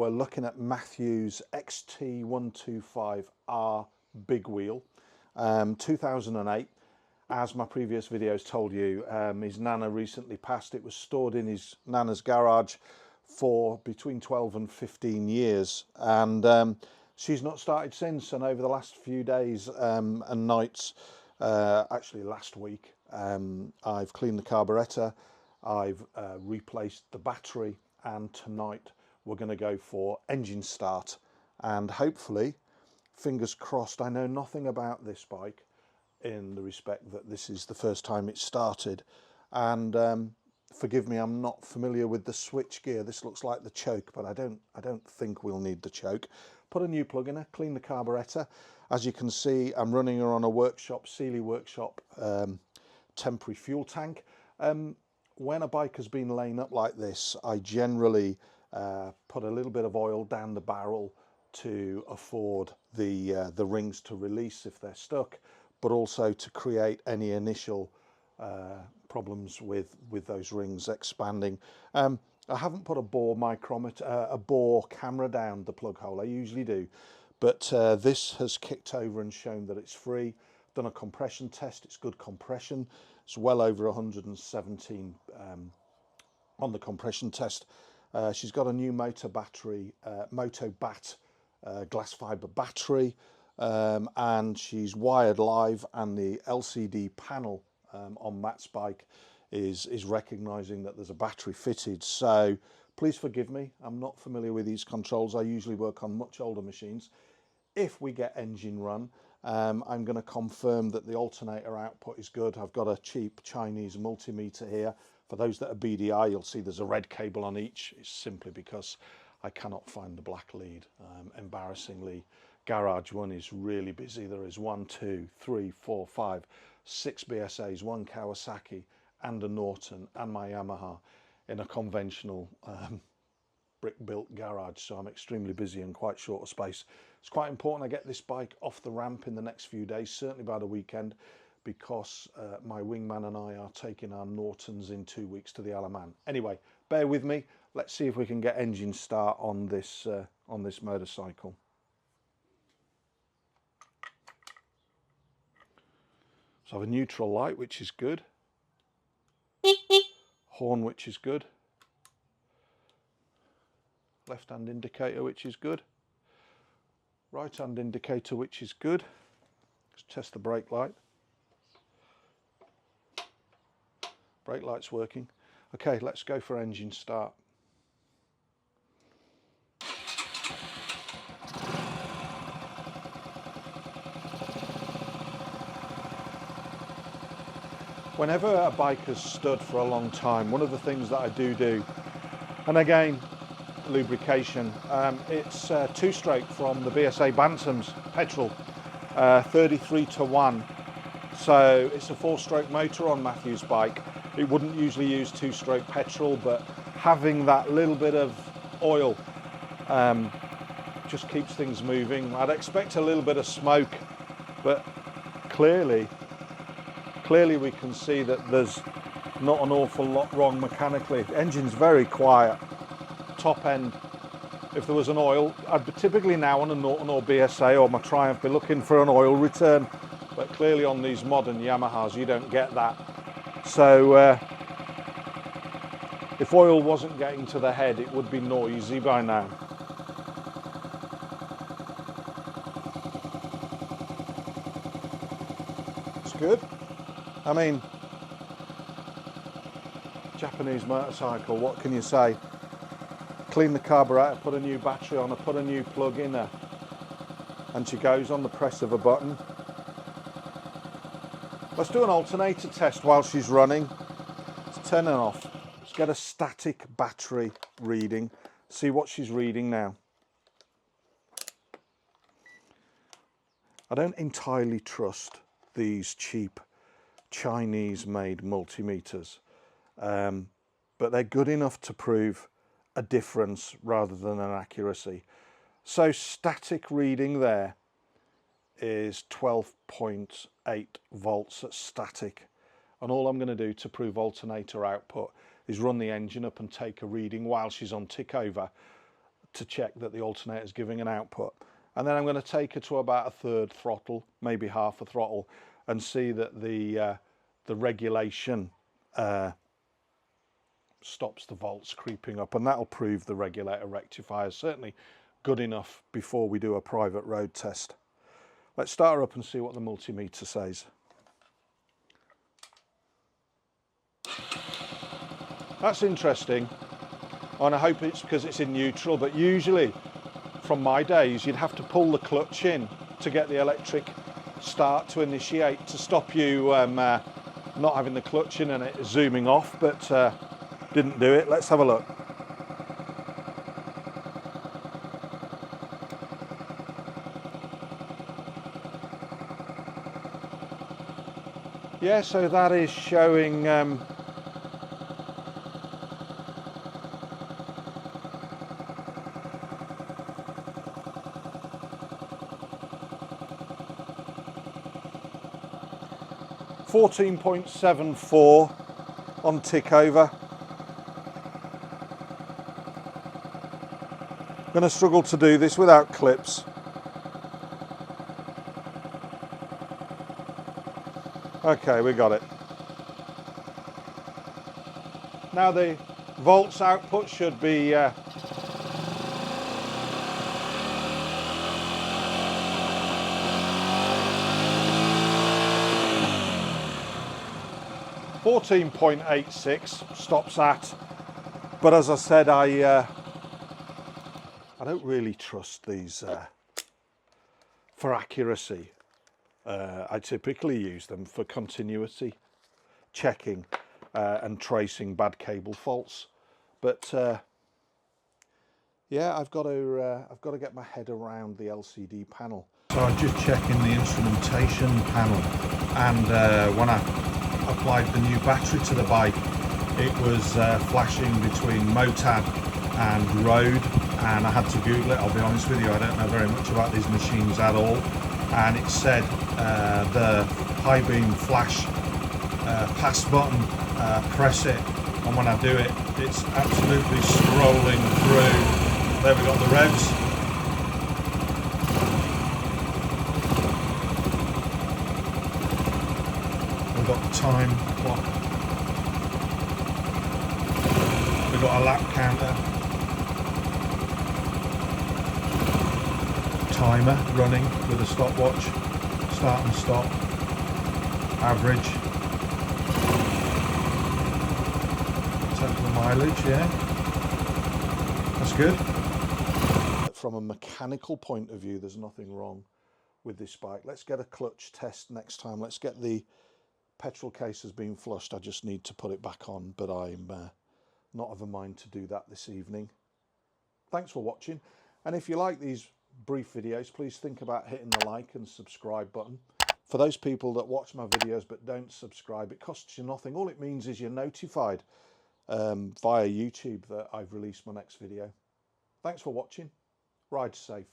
we're looking at Matthew's XT125R big wheel, 2008. As my previous videos told you, his Nana recently passed. It was stored in his Nana's garage for between 12 and 15 years, and she's not started since. And over the last few days and nights, actually last week, I've cleaned the carburetor, I've replaced the battery, and tonight we're going to go for engine start. And hopefully, fingers crossed, I know nothing about this bike in the respect that this is the first time it's started, and forgive me, I'm not familiar with the switch gear. This looks like the choke, but I don't think we'll need the choke. Put a new plug in her, clean the carburetor. As you can see, I'm running her on a workshop, Sealy workshop temporary fuel tank. When a bike has been laying up like this, I generally put a little bit of oil down the barrel to afford the rings to release if they're stuck, but also to create any initial problems with those rings expanding. I haven't put a bore micrometer, a bore camera down the plug hole. I usually do, but this has kicked over and shown that it's free. Done a compression test. It's good compression. It's well over 117 on the compression test. She's got a new motor battery, Moto Bat glass fiber battery, and she's wired live, and the LCD panel on Matt's bike is recognizing that there's a battery fitted. So please forgive me, I'm not familiar with these controls. I usually work on much older machines. If we get engine run, I'm going to confirm that the alternator output is good. I've got a cheap Chinese multimeter here. For those that are BDI, you'll see there's a red cable on each. It's simply because I cannot find the black lead. Embarrassingly, Garage One is really busy. There is 1, 2, 3, 4, 5, 6 BSAs, 1 Kawasaki and a Norton and my Yamaha in a conventional brick-built garage, so I'm extremely busy and quite short of space. It's quite important I get this bike off the ramp in the next few days, certainly by the weekend, because my wingman and I are taking our Nortons in 2 weeks to the Isle of Man. Anyway, bear with me. Let's see if we can get engine start on this motorcycle. So I have a neutral light, which is good. Horn, which is good. Left hand indicator, which is good. Right hand indicator, which is good. Let's test the brake light. Brake light's working. Okay, let's go for engine start. Whenever a bike has stood for a long time, one of the things that I do, and again, lubrication, it's two-stroke from the BSA Bantams petrol, 33:1. So it's a 4-stroke motor on Matthew's bike. It wouldn't usually use 2-stroke petrol, but having that little bit of oil just keeps things moving. I'd expect a little bit of smoke, but clearly we can see that there's not an awful lot wrong mechanically. The engine's very quiet. Top end, if there was an oil, I'd be typically now on a Norton or BSA or my Triumph be looking for an oil return, but clearly on these modern Yamahas you don't get that. So if oil wasn't getting to the head, it would be noisy by now. It's good. I mean, Japanese motorcycle, what can you say? Clean the carburetor, put a new battery on her, put a new plug in her, and she goes on the press of a button. Let's do an alternator test while she's running. Let's turn it off. Let's get a static battery reading, see what she's reading now. I don't entirely trust these cheap Chinese made multimeters, but they're good enough to prove a difference rather than an accuracy. So static reading there is 12.8 volts at static, and all I'm going to do to prove alternator output is run the engine up and take a reading while she's on tick over to check that the alternator is giving an output. And then I'm going to take her to about a third throttle, maybe half a throttle, and see that the regulation stops the volts creeping up, and that'll prove the regulator rectifier is certainly good enough before we do a private road test. Let's start her up and see what the multimeter says. That's interesting, and I hope it's because it's in neutral, but usually from my days you'd have to pull the clutch in to get the electric start to initiate, to stop you not having the clutch in and it zooming off, but didn't do it. Let's have a look. Yeah, so that is showing 14.74 on tick over. I'm going to struggle to do this without clips. Okay, we got it. Now the volts output should be 14.86 stops at, but as I said, I don't really trust these for accuracy. I typically use them for continuity checking and tracing bad cable faults, but yeah, I've got to get my head around the LCD panel. So I'm just checking the instrumentation panel, and when I applied the new battery to the bike, it was flashing between Motad and road, and I had to Google it. I'll be honest with you, I don't know very much about these machines at all, and it said the high beam flash pass button, press it, and when I do it, it's absolutely scrolling through. There we got the revs. We've got the time clock. We've got a lap counter. Timer running with a stopwatch. Start and stop. Average. Total mileage, yeah. That's good. From a mechanical point of view, there's nothing wrong with this bike. Let's get a clutch test next time. Let's get the petrol case has been flushed. I just need to put it back on, but I'm not of a mind to do that this evening. Thanks for watching, and if you like these brief videos, please think about hitting the like and subscribe button. For those people that watch my videos but don't subscribe, it costs you nothing. All it means is you're notified via YouTube that I've released my next video. Thanks for watching. Ride safe.